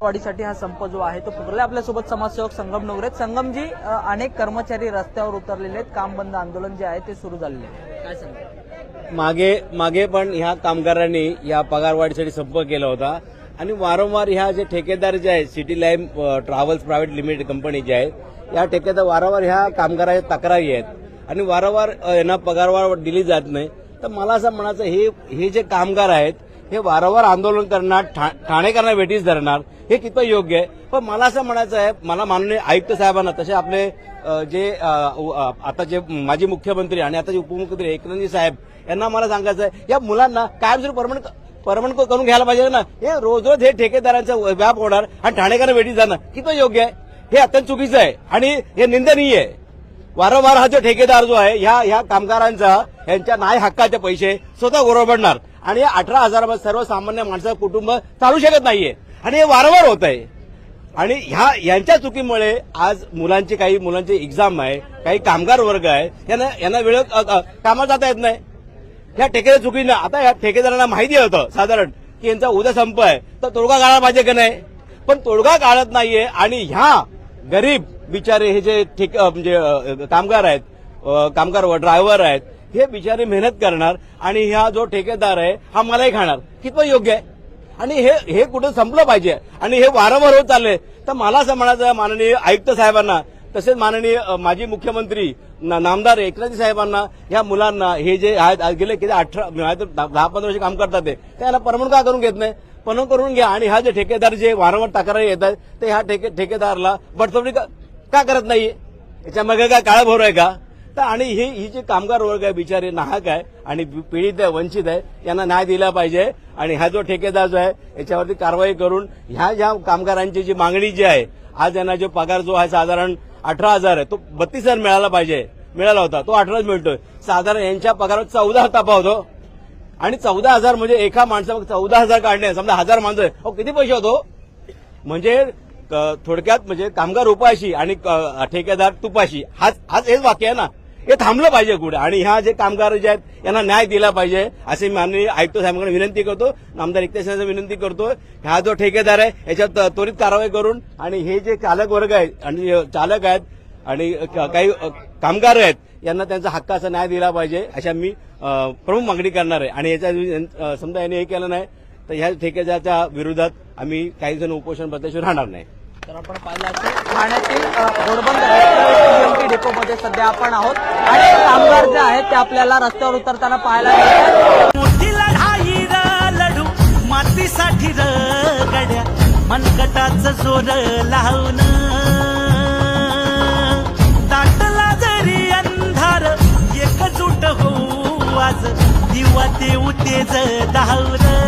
पगारवाढीसाठी हा संप जो आहे तो पुकारला। आपल्यासोबत समाजसेवक संगम नवरे। संगमजी, अनेक कर्मचारी रस्त्यावर उतरलेले आहेत, काम बंद आंदोलन जे आहे ते सुरू झालेले आहे, काय सांगा? मागे पण ह्या कामगारांनी या पगारवाढीसाठी संप केला होता आणि वारंवार ह्या जे ठेकेदार जे आहेत, city line travels private limited company जे आहे, या ठेकेदार वारंवार ह्या कामगारांच्या तक्रारी आहेत आणि वारंवार यांना पगारवाढ दिली जात नाही। तर मला असं म्हणायचं, हे जे कामगार आहेत हे वारंवार आंदोलन करणार, ठाणेकरांना वेठीस धरणार, हे कितपत योग्य आहे? पण मला असं म्हणायचं आहे, मला माननीय आयुक्त साहेबांना, तसे आपले जे आता जे माजी मुख्यमंत्री आणि आता जे उपमुख्यमंत्री एकनाथजी साहेब यांना मला सांगायचं आहे, या मुलांना कायमस्वरूपी परमनंट करून घ्यायला पाहिजे ना। हे रोज रोज हे ठेकेदारांचा व्याप होणार आणि ठाणेकरांना वेठीस जाणार, कितपत योग्य आहे? हे अत्यंत चुकीचं आहे आणि हे निंदनीय आहे। वारंवार हा जो ठेकेदार जो आहे ह्या कामगारांचा यांच्या न्याय हक्काचे पैसे स्वतः गोरबडणार आणि 18,000 सर्वसामान्य माणसाचं कुटुंब चालू शकत नाहीये आणि हे वारंवार होत आहे। आणि यांच्या चुकीमुळे आज काही मुलांची एक्झाम आहे, काही कामगार वर्ग आहे, यांना वेळ कामाला जाता येत नाही। या ठेकेदार चुकीने, आता या ठेकेदारांना माहिती होतं साधारण की यांचा उद्या संप आहे, तर तोडगा काढायला पाहिजे की नाही, पण तोडगा काढत नाहीये। आणि ह्या गरीब बिचारे हे जे म्हणजे कामगार आहेत, कामगार ड्रायव्हर आहेत, हे बिचारे मेहनत करणार आणि ह्या जो ठेकेदार आहे हा मलाही खाणार, कितपत योग्य आहे? आणि हे कुठं संपलं पाहिजे आणि हे वारंवार होत चालले। तर मला असं म्हणायचं माननीय आयुक्त साहेबांना, तसेच माननीय माजी मुख्यमंत्री नामदार एकनाथजी साहेबांना, या मुलांना हे जे गेले किती 10-15 वर्ष काम करतात ते त्यांना परमनंट का करून घेत नाही? परमनंट करून घ्या। आणि हा जे ठेकेदार जे वारंवार तक्रारी येतात ते ह्या ठेकेदारला बडतर्फी का करत नाहीये? याच्या मागे काय काळा भोर आहे का? तर आणि ही जे कामगार वर्ग आहे बिचारे नाहक आहे आणि पीडित आहे, वंचित आहे, यांना न्याय दिला पाहिजे। आणि हा जो ठेकेदार जो आहे याच्यावरती कारवाई करून ज्या कामगारांची जी मागणी जी आहे, आज यांना जो पगार जो आहे साधारण 18,000 आहे, तो 32,000 मिळाला होता, तो 18 मिळतोय। साधारण यांच्या पगारावर 14 तपा होतो आणि 14,000 म्हणजे एका माणसावर 14,000 काढणे, समजा 1000 माणसं आहे, किती पैसे होतो? म्हणजे थोडक्यात म्हणजे कामगार उपाशी आणि ठेकेदार तुपाशी, हेच वाक्य आहे ना। हे थांबलं पाहिजे कुठे आणि ह्या जे कामगार जे आहेत यांना न्याय दिला पाहिजे, असे माननीय आयुक्त साहेबांकडे विनंती करतो, नामदार एकनाथ साहेबांना विनंती करतो। हा जो ठेकेदार आहे याच्यात त्वरित कारवाई करून आणि हे जे चालक वर्ग आहेत आणि चालक आहेत आणि काही कामगार आहेत यांना त्यांचा हक्काचा न्याय दिला पाहिजे, अशा मी प्रमुख मागणी करणार आहे। आणि याच्या समजा यांनी हे केलं नाही तर ह्या ठेकेदाराच्या विरोधात आम्ही काही जण उपोषण बद्दल राहणार नाही। तर आपण पाहिलं असेल ठाण्यातील घोडबंदर डेपोमध्ये सध्या आपण आहोत आणि कामगार जे आहेत ते आपल्याला रस्त्यावर उतरताना पाहायला मिळतात। मोठी लढाई लढू मातीसाठी गड्या, मनगटाचं जोर लावून दाटला जरी अंधार, एकजूट होऊ आज दिवा देऊ तेज धावून।